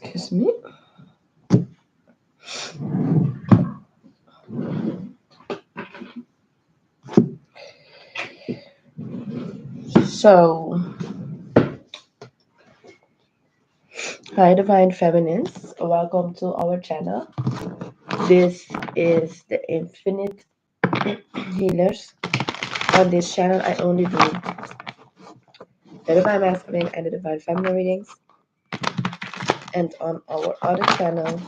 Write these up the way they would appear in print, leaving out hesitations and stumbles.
Excuse me. So, hi, Divine Feminines. Welcome to our channel. This is the Infinite Healers. On this channel, I only do the Divine Masculine and the Divine Feminine readings. And on our other channel,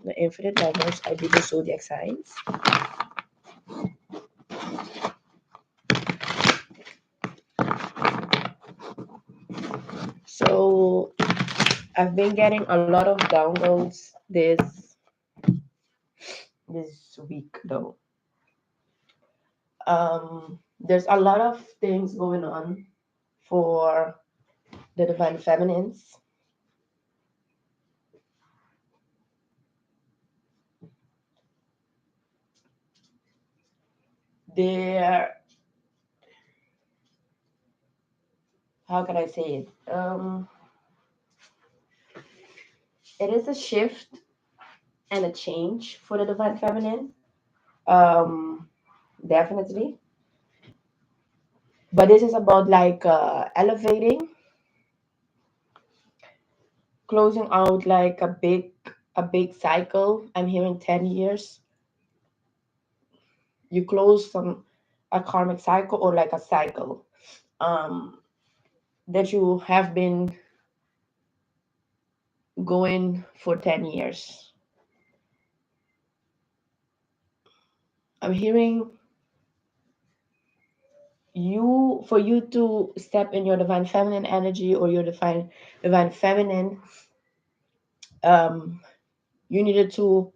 the Infinite Lovers, I do the zodiac signs. So, I've been getting a lot of downloads this week, though. There's a lot of things going on for the Divine Feminines. There, how can I say it? It is a shift and a change for the Divine Feminine. Um, Definitely. But this is about like elevating, closing out like a big cycle. I'm hearing 10 years. You close some a karmic cycle or like a cycle um that you have been going for 10 years. I'm hearing for you to step in your divine feminine energy or your divine feminine. um you needed to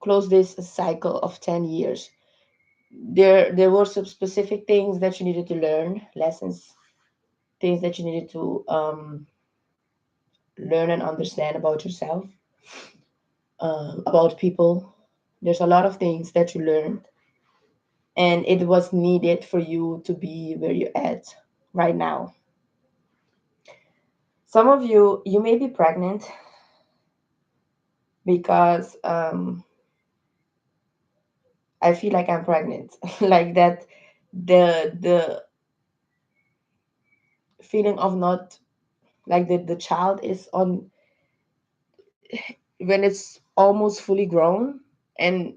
close this cycle of 10 years. There were some specific things that you needed to learn, lessons, things that you needed to learn and understand about yourself, about people. There's a lot of things that you learned, and it was needed for you to be where you're at right now. Some of you may be pregnant because I feel like I'm pregnant. Like that, the feeling of not like the child is on when it's almost fully grown, and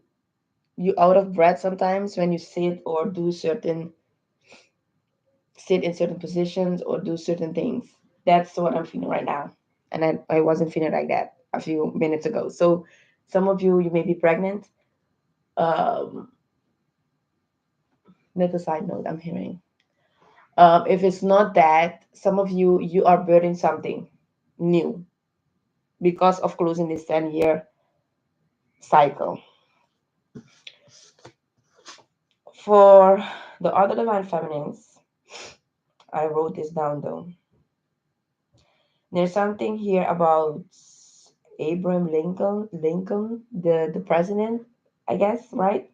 you out of breath sometimes when you sit in certain positions or do certain things. That's what I'm feeling right now. And I wasn't feeling like that a few minutes ago. So some of you may be pregnant. Um, That's a side note I'm hearing. If it's not that, some of you are building something new because of closing this 10-year cycle. For the other divine feminines, I wrote this down though. There's something here about Abraham Lincoln, the president, I guess, right?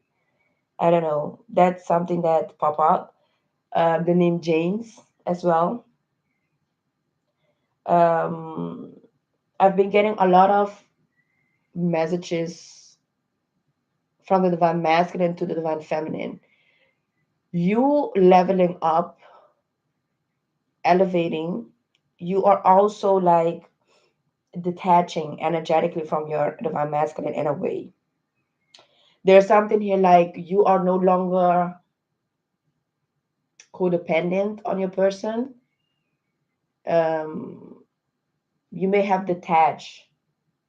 I don't know. That's something that pop up. The name James as well. Um, I've been getting a lot of messages from the divine masculine to the divine feminine. You leveling up, elevating, you are also like detaching energetically from your divine masculine in a way. There's something here like you are no longer codependent on your person. Um, you may have detached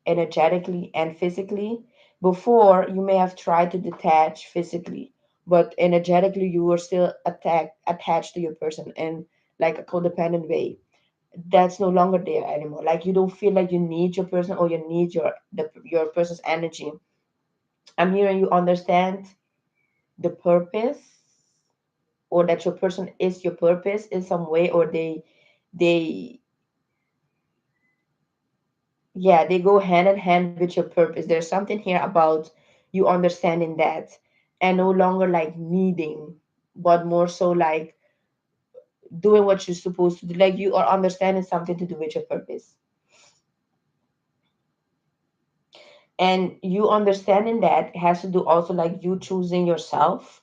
energetically and physically. Before, you may have tried to detach physically, but energetically, you were still attached to your person in like a codependent way. That's no longer there anymore. Like you don't feel like you need your person or you need your person's energy. I'm hearing you understand the purpose, or that your person is your purpose in some way, or they yeah, they go hand in hand with your purpose. There's something here about you understanding that, and no longer like needing, but more so like doing what you're supposed to do. Like you are understanding something to do with your purpose. And you understanding that has to do also like you choosing yourself.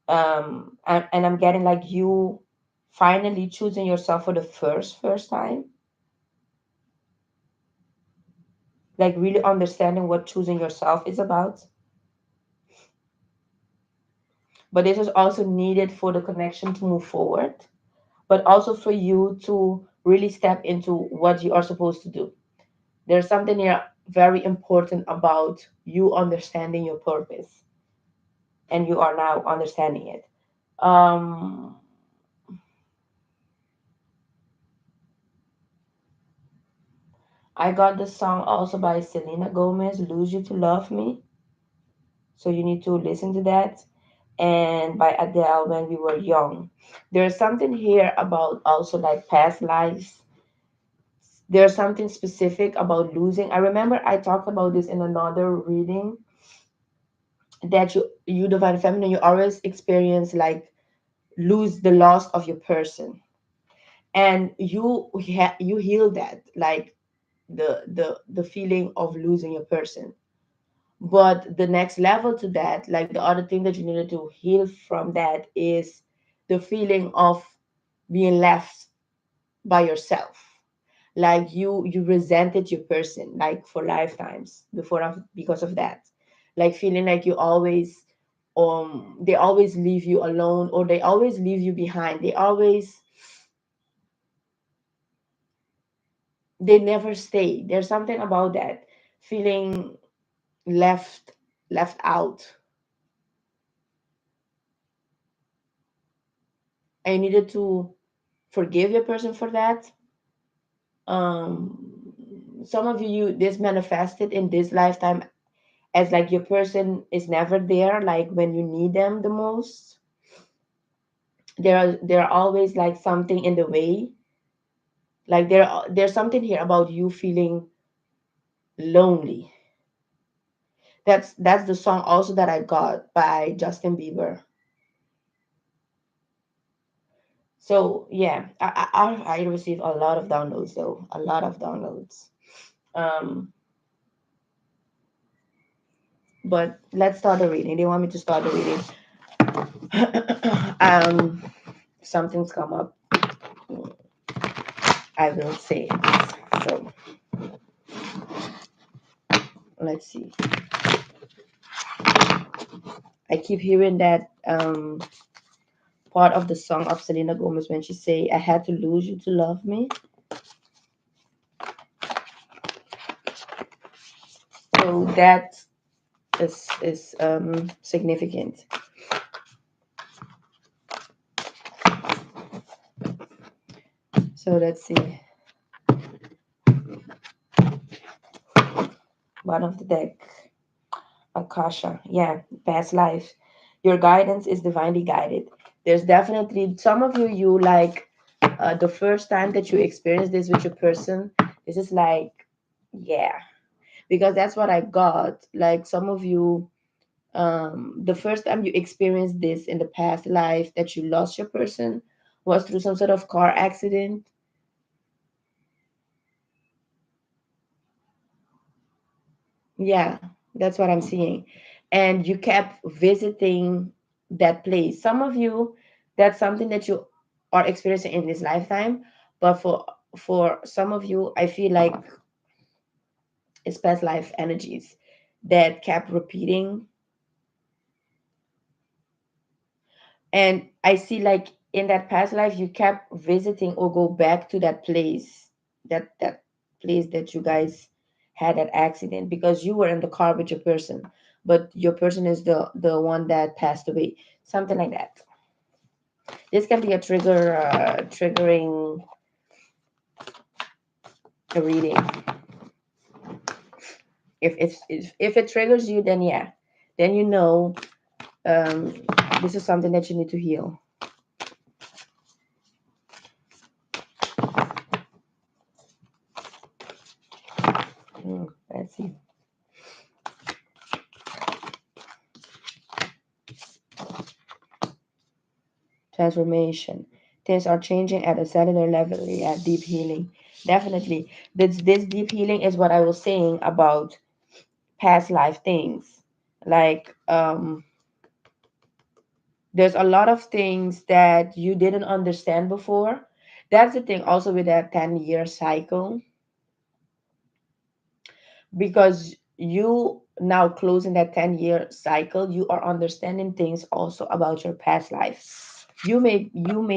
And I'm getting like you finally choosing yourself for the first time, like really understanding what choosing yourself is about. But this is also needed for the connection to move forward, but also for you to really step into what you are supposed to do. There's something here very important about you understanding your purpose, and you are now understanding it. um I got the song also by Selena Gomez, Lose You to Love Me, so you need to listen to that. And by Adele, When We Were Young. There's something here about also like past lives. There's something specific about losing. I remember I talked about this in another reading, that you divine feminine, you always experience like lose the loss of your person, and you heal that, like the feeling of losing your person. But the next level to that, like the other thing that you needed to heal from that, is the feeling of being left by yourself. Like you resented your person like for lifetimes before because of that. Like feeling like you always they always leave you alone, or they always leave you behind. They never stay. There's something about that feeling left out. I needed to forgive your person for that. Some of you, this manifested in this lifetime as like your person is never there, like when you need them the most. There are always like something in the way. Like there's something here about you feeling lonely. That's the song also that I got by Justin Bieber. So yeah, I received a lot of downloads, though, a lot of downloads. um but let's start the reading. They want me to start the reading. Something's come up. I will say it. So let's see. I keep hearing that part of the song of Selena Gomez when she say, "I had to lose you to love me." So that is significant. So let's see. One of the deck, Akasha. Yeah, past life. Your guidance is divinely guided. There's definitely some of you, you like the first time that you experience this with your person. This is like, yeah, because that's what I got. Like some of you, the first time you experienced this in the past life that you lost your person was through some sort of car accident. Yeah, that's what I'm seeing. And you kept visiting that place. Some of you, that's something that you are experiencing in this lifetime. But for some of you, I feel like it's past life energies that kept repeating. And I see like in that past life you kept visiting or go back to that place, that place that you guys had that accident, because you were in the car with your person, but your person is the one that passed away. Something like that. This can be a triggering a reading. If it triggers you, then yeah, then you know um, this is something that you need to heal. Let's see. Transformation. Things are changing at a cellular level. Yeah, deep healing. Definitely. This deep healing is what I was saying about past life things. Like there's a lot of things that you didn't understand before. That's the thing also with that 10-year cycle, because you now closing that 10-year cycle, you are understanding things also about your past life. You may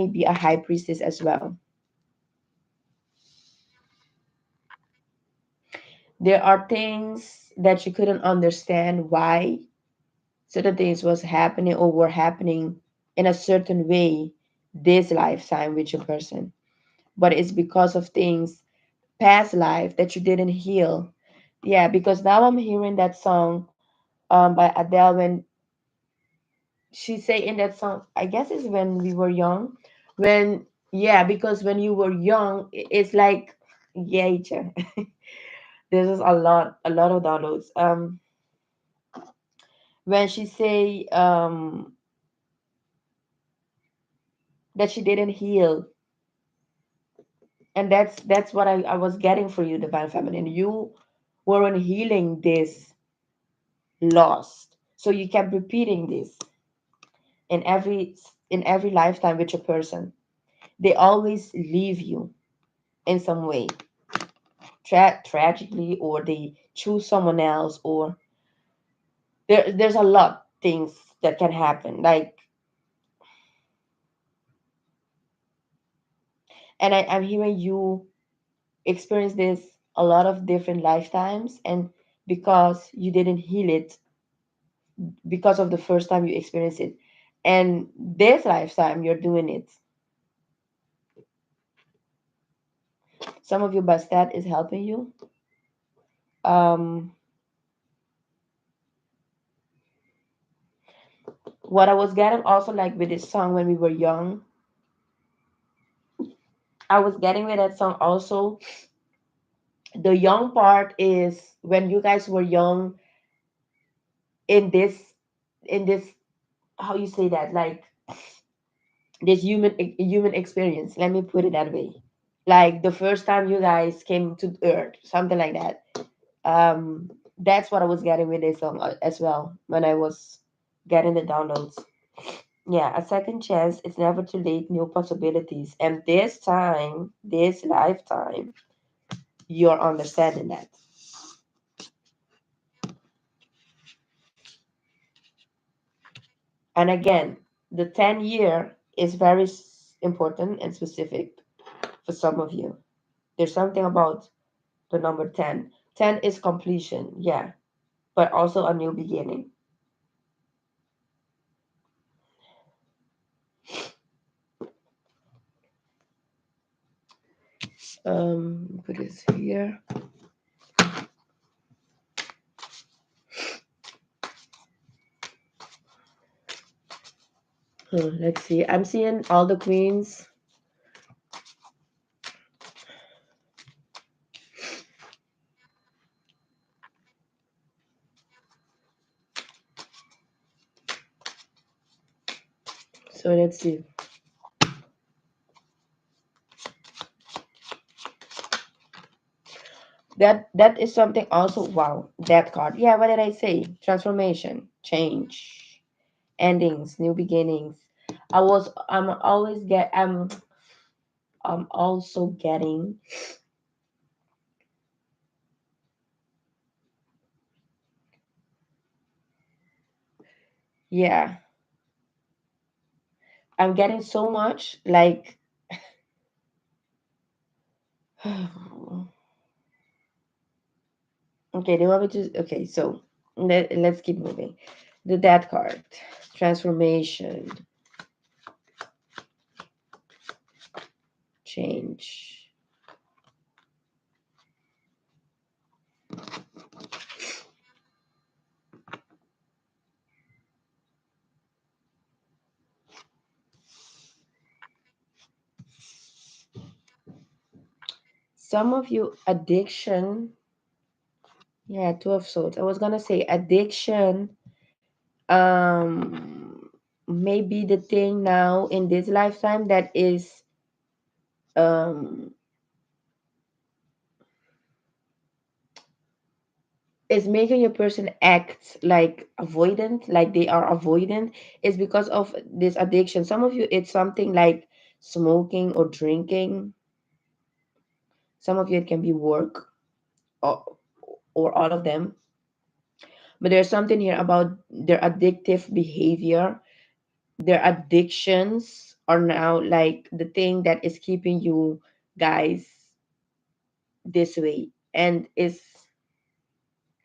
be a high priestess as well. There are things that you couldn't understand why certain things was happening or were happening in a certain way this lifetime with your person, but it's because of things past life that you didn't heal. Yeah, because now I'm hearing that song by Adele, when she say in that song, I guess it's when we were young, when, yeah, because when you were young, it's like, yeah, this is a lot of downloads. When she say that she didn't heal, and that's what I was getting for you, divine feminine. You weren't healing this lost, so you kept repeating this in every lifetime with your person. They always leave you in some way, tragically, or they choose someone else, or there's a lot things that can happen, like, and I'm hearing you experience this a lot of different lifetimes, and because you didn't heal it because of the first time you experienced it, and this lifetime you're doing it. Some of you bastet is helping you. um what I was getting also, like with this song, when we were young, I was getting with that song also, the young part is when you guys were young, in this how you say that, like this human experience, let me put it that way, like the first time you guys came to earth, something like that. um that's what I was getting with this song as well, when I was getting the downloads. Yeah, a second chance, it's never too late, new possibilities, and this time, this lifetime, you're understanding that. And again, the 10-year is very important and specific for some of you. There's something about the number 10. 10 is completion, yeah, but also a new beginning. Put this here. Let's see. I'm seeing all the queens. So let's see. That is something also. Wow, that card. Yeah, what did I say? Transformation, change, endings, new beginnings. I'm also getting, yeah, I'm getting so much like okay, they want me to, okay, so let's keep moving. The death card, transformation, change. Some of you, addiction. Yeah, two of swords. I was gonna say addiction. Um, maybe the thing now in this lifetime that is um is making a person act like avoidant, like they are avoidant, is because of this addiction. Some of you, it's something like smoking or drinking. Some of you, it can be work, or, or all of them. But there's something here about their addictive behavior. Their addictions are now like the thing that is keeping you guys this way, and is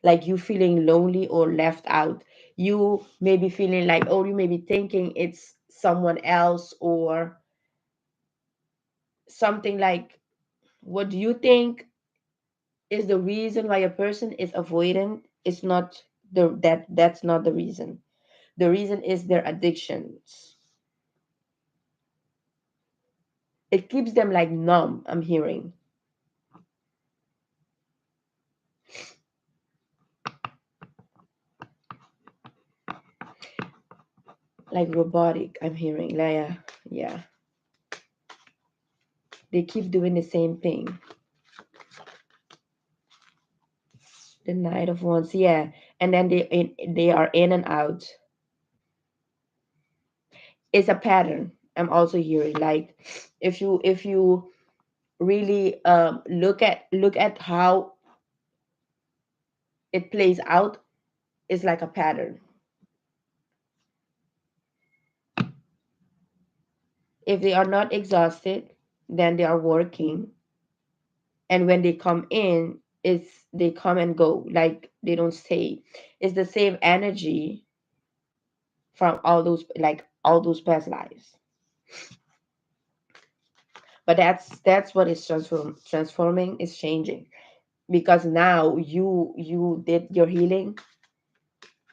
like you feeling lonely or left out. You may be feeling like, oh, you may be thinking it's someone else or something like, what do you think is the reason why a person is avoidant? It's not that's not the reason. The reason is their addictions. It keeps them like numb, I'm hearing. Like robotic, I'm hearing. Like, yeah. They keep doing the same thing. The Knight of Wands, yeah. And then they are in and out. It's a pattern. I'm also hearing like, if you really look at how it plays out, it's like a pattern. If they are not exhausted, then they are working, and when they come in, it's they come and go, like they don't stay. It's the same energy from all those past lives. But that's what is transforming, is changing, because now you did your healing,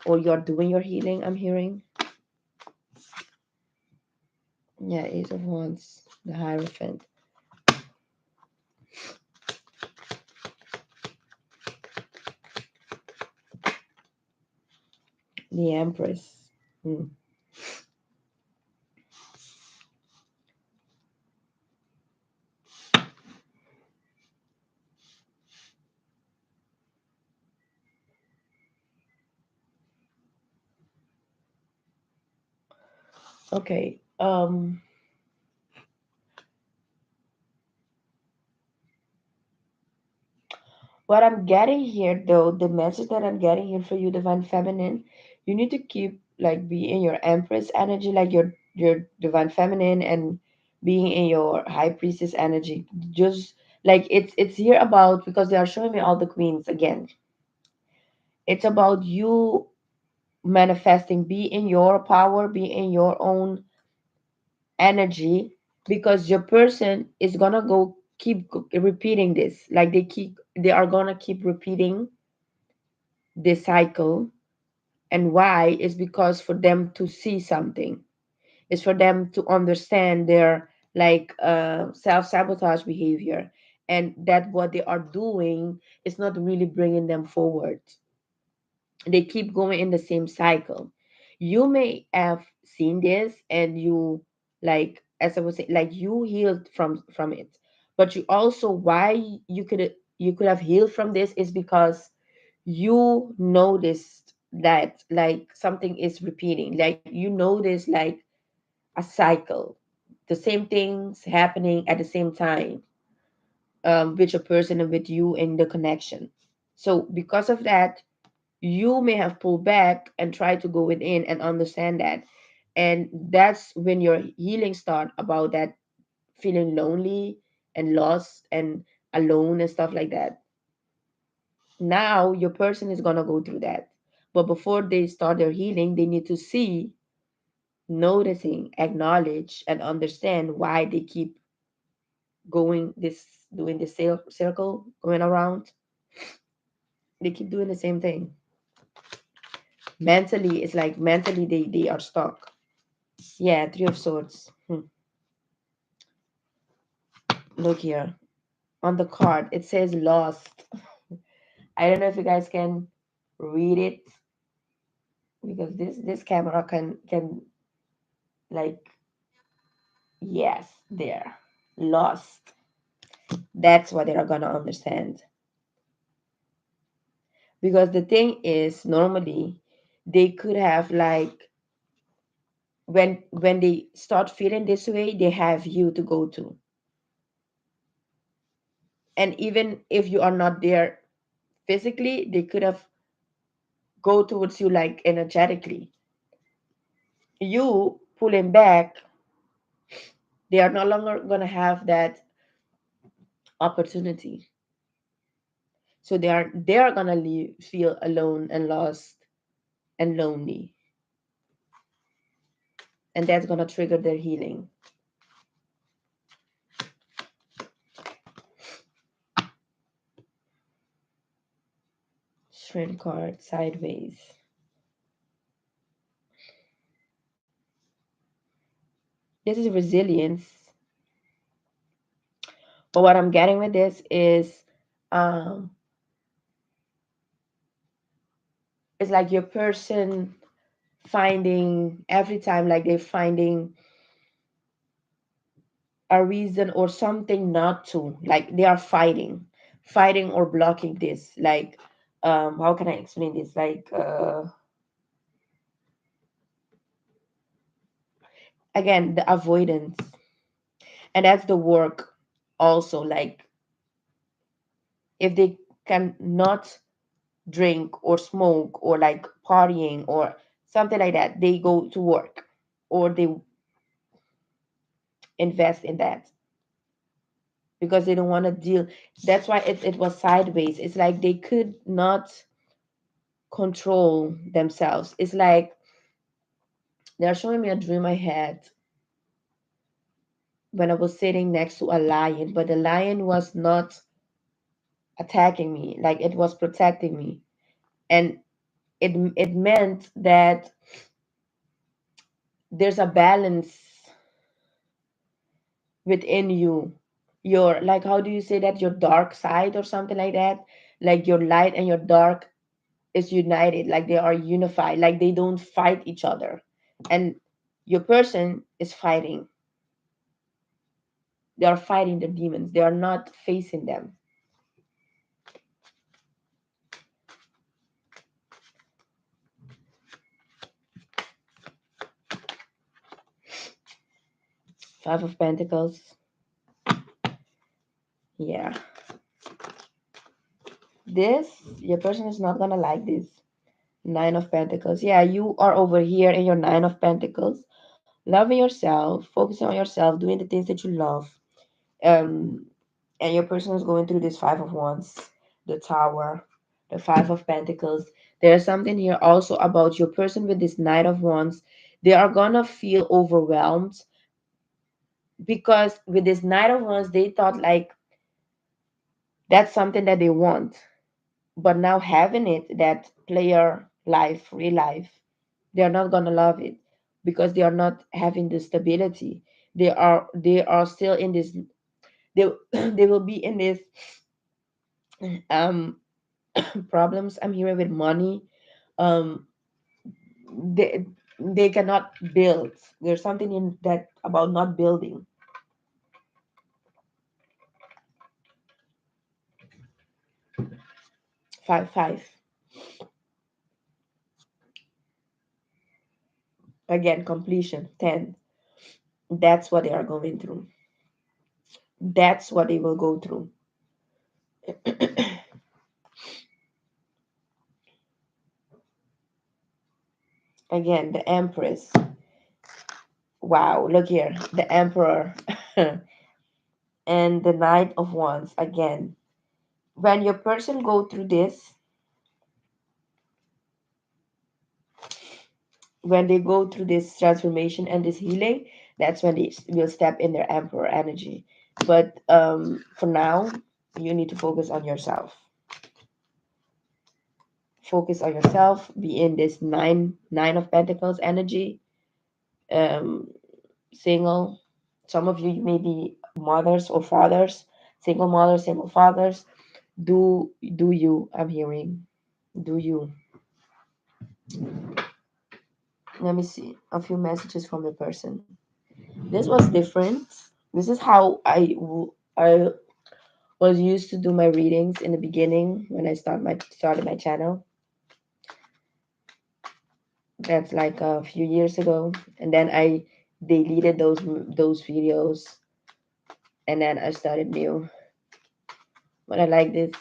or you're doing your healing, I'm hearing. Yeah, Ace of Wands, the Hierophant, the Empress. Hmm. Okay. What I'm getting here, though, the message that I'm getting here for you, Divine Feminine, you need to keep like be in your Empress energy, like your Divine Feminine, and being in your High Priestess energy. Just like it's here about, because they are showing me all the queens again. It's about you manifesting, be in your power, be in your own energy, because your person is gonna go keep repeating this, like they are gonna keep repeating this cycle. And why is because for them to see something, is for them to understand their like self-sabotage behavior, and that what they are doing is not really bringing them forward. They keep going in the same cycle. You may have seen this, and you, like as I was saying, like you healed from it. But you also, why you could have healed from this, is because you noticed that like something is repeating, like you notice like a cycle, the same things happening at the same time, with a person and with you in the connection. So because of that, you may have pulled back and tried to go within and understand that. And that's when your healing start, about that feeling lonely and lost and alone and stuff like that. Now your person is going to go through that. But before they start their healing, they need to see, noticing, acknowledge, and understand why they keep going this, doing this circle, going around. They keep doing the same thing. Mentally, it's like mentally they are stuck. Yeah, Three of Swords. Look here. On the card, it says lost. I don't know if you guys can read it, because this camera can like, yes, there. Lost. That's what they are gonna understand. Because the thing is, normally they could have like, when they start feeling this way, they have you to go to. And even if you are not there physically, they could have go towards you like energetically. You pulling back, they are no longer gonna have that opportunity. So they are gonna feel alone and lost and lonely, and that's gonna trigger their healing. Shrink card sideways. This is resilience. But what I'm getting with this is, um, it's like your person finding every time, like they're finding a reason or something not to, like they are fighting or blocking this. Like, how can I explain this? Like, again, the avoidance, and that's the work also. Like, if they can not drink or smoke or like partying or something like that, they go to work or they invest in that because they don't want to deal. That's why it was sideways. It's like they could not control themselves. It's like they're showing me a dream I had when I was sitting next to a lion, but the lion was not attacking me, like it was protecting me. And it meant that there's a balance within you. Your, like, how do you say that, your dark side or something like that, like your light and your dark is united, like they are unified, like they don't fight each other. And your person is fighting, they are fighting the demons, they are not facing them. Five of Pentacles. Yeah, this, your person is not gonna like this. Nine of Pentacles. Yeah, you are over here in your Nine of Pentacles, loving yourself, focusing on yourself, doing the things that you love. um and your person is going through this Five of Wands, the Tower, the Five of Pentacles. There's something here also about your person with this Knight of Wands. They are gonna feel overwhelmed because with this Knight of Wands, they thought like that's something that they want, but now having it, that player life, real life, they are not gonna love it because they are not having the stability. They are still in this. They they will be in this um problems. I'm hearing with money. Um, they they cannot build. There's something in that about not building. Five five again. Completion 10. That's what they are going through. That's what they will go through. Again, the Empress. Wow, look here, the Emperor, and the Knight of Wands again. When your person go through this, when they go through this transformation and this healing, that's when they will step in their Emperor energy. But for now, you need to focus on yourself. Focus on yourself. Be in this nine of Pentacles energy. Um, Single. Some of you may be mothers or fathers. Single mothers, single fathers. Do you? I'm hearing. Do you? Let me see a few messages from the person. This was different. This is how I was used to do my readings in the beginning when I started my channel. That's like a few years ago, and then I deleted those videos, and then I started new. But I like this.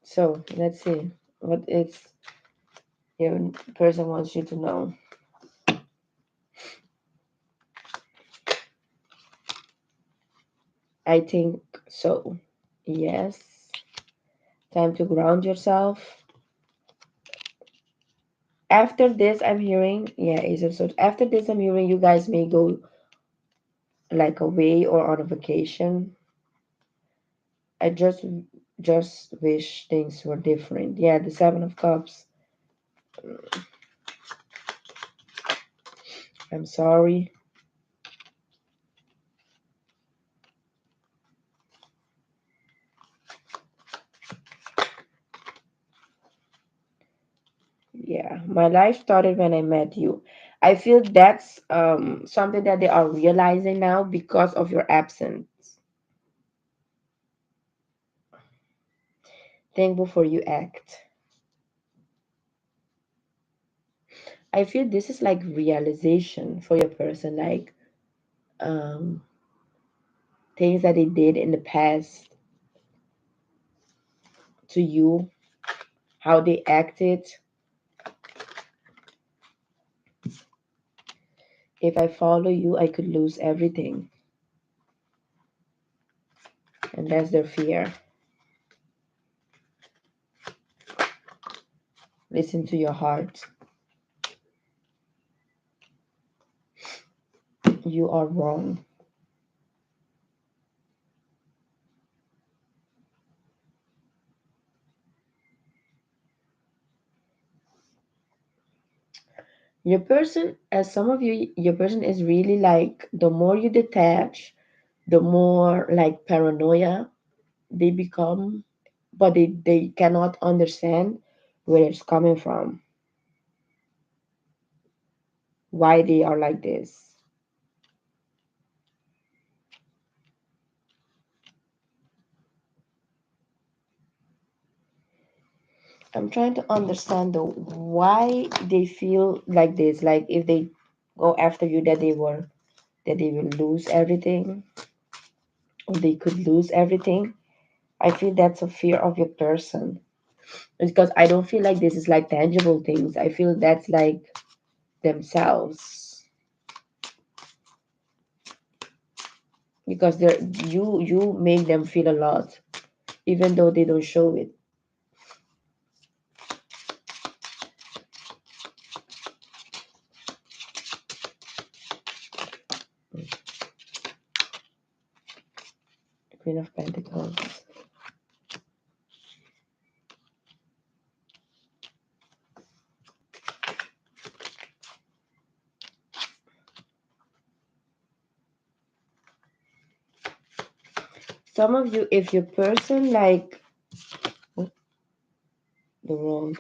So let's see what it's your person wants you to know. I think so. Yes. Time to ground yourself. After this, I'm hearing, yeah, Ace of Swords. After this, I'm hearing you guys may go like away or on a vacation. I just wish things were different. Yeah, the Seven of Cups. I'm sorry. Yeah, my life started when I met you. I feel that's something that they are realizing now because of your absence. Think before you act. I feel this is like realization for your person, like um, things that they did in the past to you, how they acted. If I follow you, I could lose everything. And that's their fear. Listen to your heart. You are wrong. Your person, as some of you, your person is really like the more you detach, the more like paranoia they become, but they cannot understand where it's coming from, why they are like this. I'm trying to understand though why they feel like this. Like if they go after you, that they will lose everything, or they could lose everything. I feel that's a fear of your person. Because I don't feel like this is like tangible things. I feel that's like themselves. Because you make them feel a lot, even though they don't show it. Queen of Pentacles. Some of you, if your person like oh, the world,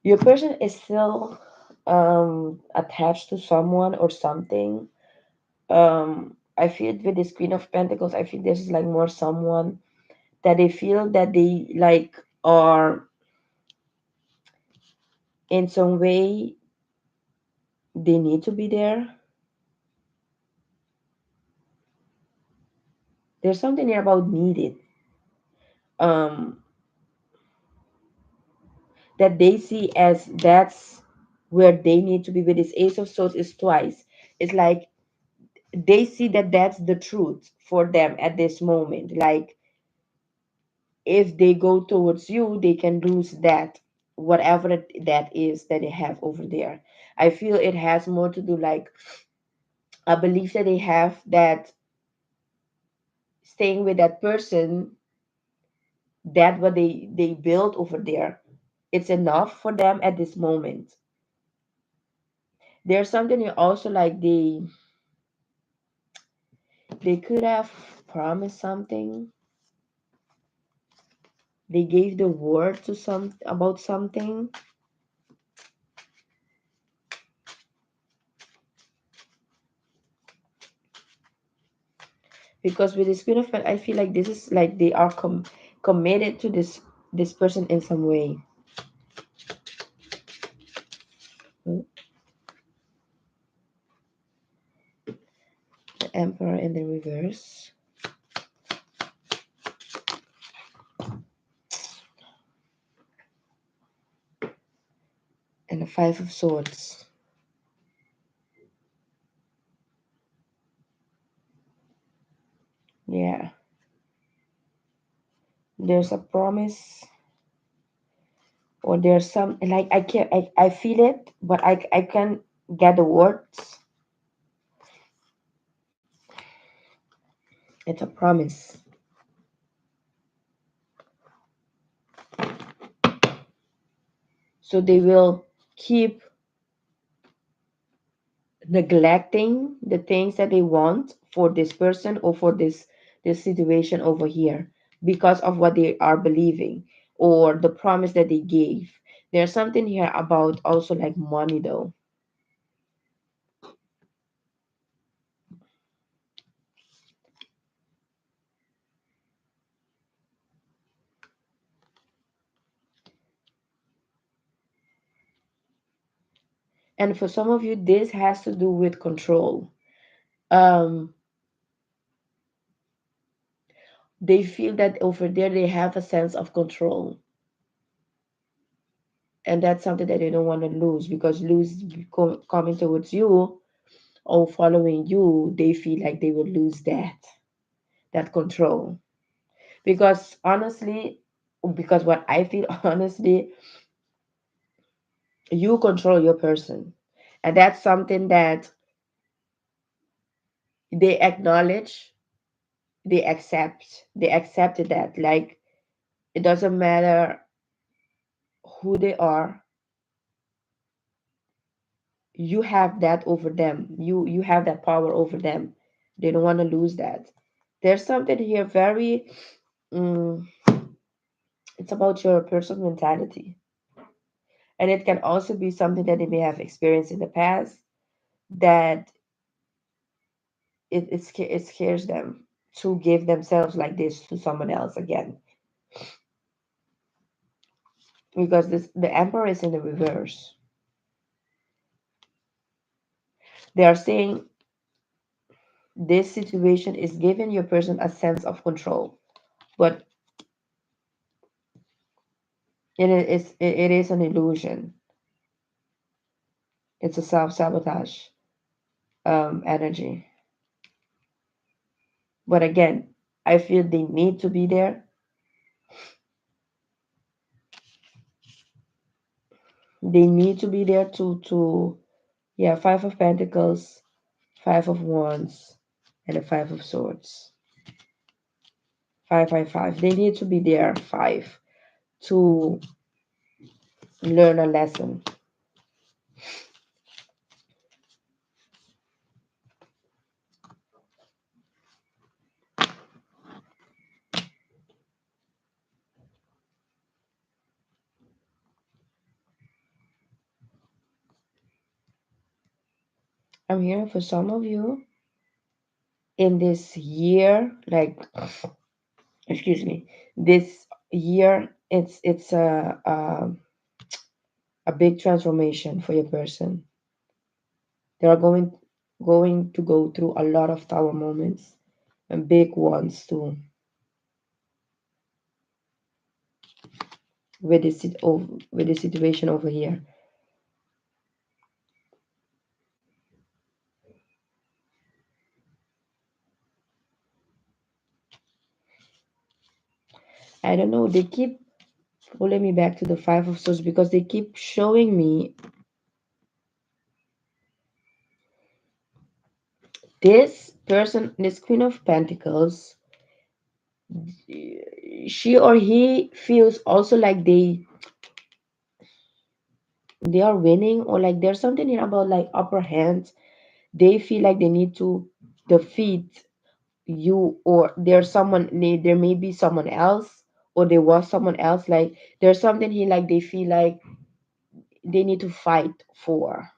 your person is still attached to someone or something. I feel with this Queen of Pentacles, I feel this is like more someone that they feel that they like are in some way they need to be there. There's something here about needed. Um, that they see as that's where they need to be. With this Ace of Swords is twice. It's like they see that that's the truth for them at this moment. Like if they go towards you, they can lose that, whatever that is that they have over there. I feel it has more to do like a belief that they have that staying with that person, that what they built over there, it's enough for them at this moment. There's something you also like they could have promised something. they gave the word to some about something, because with this Queen of Pentacles, I feel like this is like they are committed to this person in some way. Mm, the Emperor in the reverse, and the Five of Swords. Yeah, there's a promise, or there's some like I can't I feel it, but I can't get the words. It's a promise. So they will keep neglecting the things that they want for this person or for this situation over here because of what they are believing or the promise that they gave. There's something here about also like money though. And for some of you, this has to do with control. um they feel that over there they have a sense of control, and that's something that they don't want to lose, because lose coming towards you or following you, they feel like they will lose that control. Because honestly, because what I feel honestly, you control your person, and that's something that they acknowledge, they accepted that, like, it doesn't matter who they are, you have that over them, you have that power over them. They don't want to lose that. There's something here very mm, it's about your personal mentality, and it can also be something that they may have experienced in the past, that it scares them to give themselves like this to someone else again, because the Emperor is in the reverse. They are saying this situation is giving your person a sense of control, but it is an illusion. It's a self-sabotage energy. But again, I feel they need to be there. They need to be there to yeah, Five of Pentacles, Five of Wands, and the Five of Swords. 555. They need to be there, five, to learn a lesson. I'm here for some of you in this year, like, excuse me, this year, it's a big transformation for your person. They are going to go through a lot of tower moments and big ones too with with the situation over here. I don't know. They keep pulling me back to the Five of Swords because they keep showing me this person, this Queen of Pentacles. She or he feels also like they are winning, or like there's something here about like upper hand. They feel like they need to defeat you, or there's someone, there may be someone else, or they want someone else. Like there's something here like they feel like they need to fight for.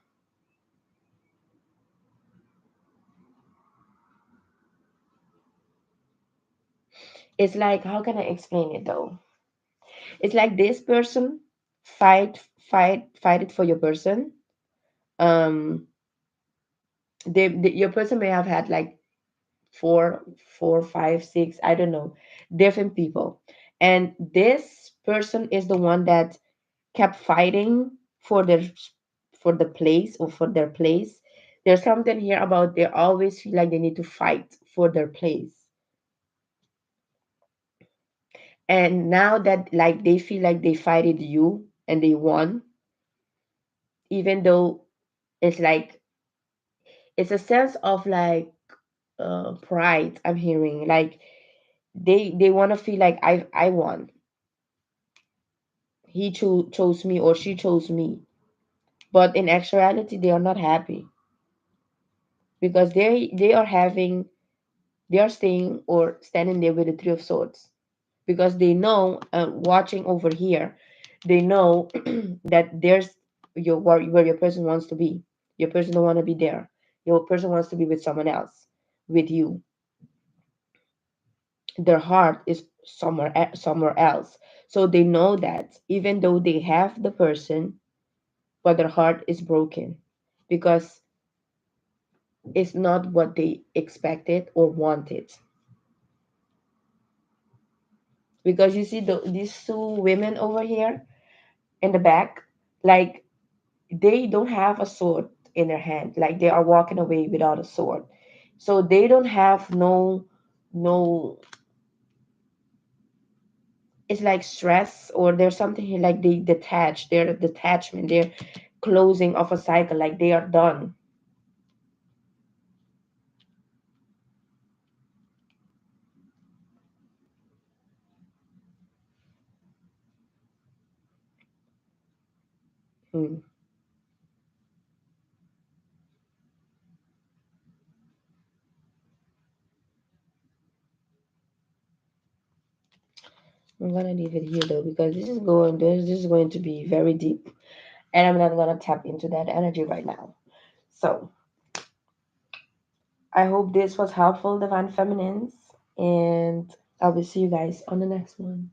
It's like, how can I explain it though? It's like this person fight it for your person. Um, your person may have had like four, five, six, I don't know, different people, and this person is the one that kept fighting for their for the place or for their place. There's something here about they always feel like they need to fight for their place. And now that like they feel like they fighted you and they won, even though it's like it's a sense of like pride I'm hearing. Like they want to feel like I won. He chose me or she chose me. But in actuality, they are not happy because they are staying or standing there with the three of swords because they know, watching over here, they know that there's where your person wants to be. Your person don't want to be there. Your person wants to be with someone else, with you. Their heart is somewhere else. So they know that even though they have the person, but their heart is broken because it's not what they expected or wanted. Because you see these two women over here in the back, like they don't have a sword in their hand, like they are walking away without a sword. So they don't have no it's like stress, or there's something here like they detach, their detachment, their closing of a cycle, like they are done. Hmm. I'm gonna leave it here though because this is going to be very deep, and I'm not gonna tap into that energy right now. So I hope this was helpful, divine feminines, and I will see you guys on the next one.